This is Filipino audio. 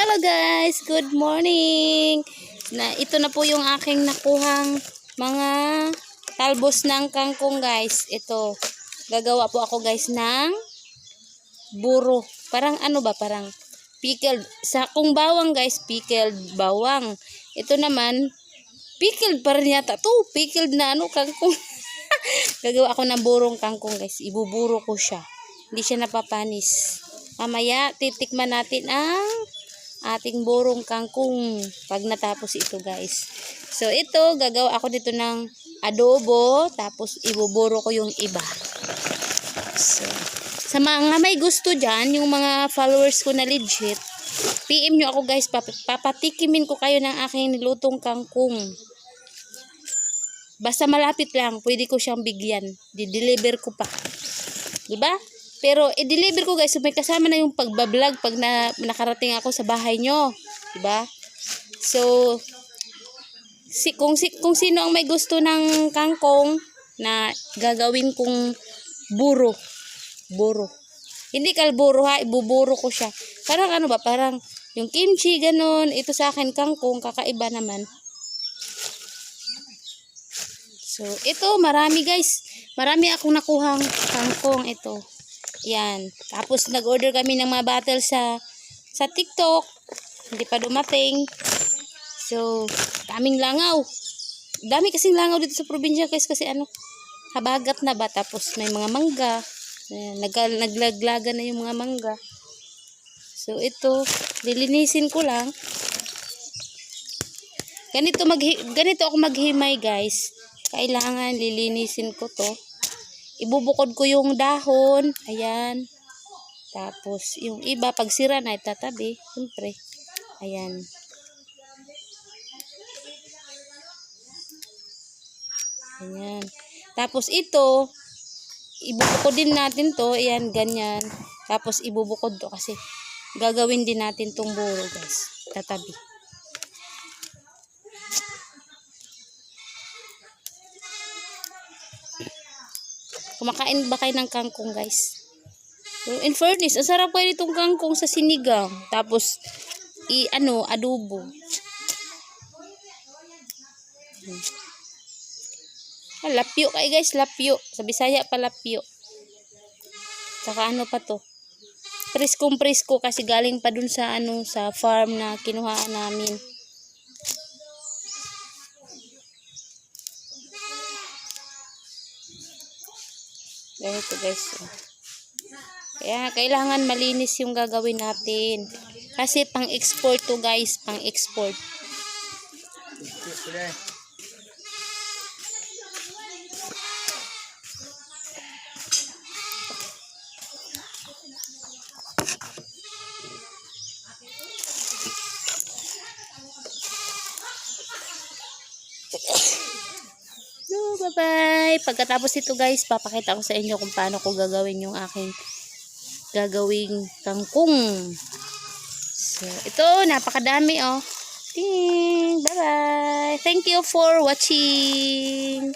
Hello guys, good morning. Ito na po yung aking nakuhang mga talbos ng kangkong guys. Ito, gagawa po ako guys ng buro. Parang ano ba, parang pickled. Sa kung bawang guys, pickled bawang. Ito naman, pickled pa rin yata. To, pickled na ano, kangkong. Gagawa ako ng burong kangkong guys. Ibuburo ko siya. Hindi siya napapanis. Mamaya, titikman natin ang ating burong kangkong pag natapos ito guys. So ito, gagawa ako dito ng adobo, tapos ibuburo ko yung iba. So, sa mga may gusto dyan, yung mga followers ko na legit, PM nyo ako guys, papatikimin ko kayo ng aking nilutong kangkong. Basta malapit lang, pwede ko siyang bigyan. Di-deliver ko pa. Diba? Pero i-deliver ko guys, so may kasama na yung pagbablog pag nakarating ako sa bahay nyo. Diba? So, kung sino ang may gusto ng kangkong na gagawin kong buro. Buro. Hindi kalburo ha, ibuburo ko siya. Parang ano ba, parang yung kimchi, ganun. Ito sa akin kangkong, kakaiba naman. So, ito, marami guys. Marami akong nakuhang kangkong ito. Yan. Tapos nag-order kami ng mga bottle sa TikTok. Hindi pa dumating. So, daming langaw. Dami kasing langaw dito sa probinsya guys kasi ano, habagat na ba. Tapos may mga mangga. Naglaglaga na yung mga mangga. So, ito, lilinisin ko lang. Ganito ako maghimay guys. Kailangan lilinisin ko to. Ibubukod ko yung dahon. Ayan. Tapos, yung iba, pag sira na, itatabi. Siyempre. Ayan. Ayan. Tapos, ito, ibubukod din natin to. Ayan, ganyan. Tapos, ibubukod to kasi gagawin din natin tong buro, guys. Tatabi. Kumakain ba kayo ng kangkong guys? So, in fairness, ang sarap kayo itong kangkong sa sinigang. Tapos, adobo. Lapyo kayo guys, lapyo. Sa Bisaya pa lapyo. Saka ano pa to? Preskong presko kasi galing pa dun sa sa farm na kinuhaan namin. Ganito guys. Kaya kailangan malinis yung gagawin natin. Kasi pang-export to guys. Pang-export. Bye-bye. Pagkatapos ito guys, papakita ko sa inyo kung paano ko gagawin yung aking gagawing kangkong. So, ito, napakadami oh. Bye-bye. Thank you for watching.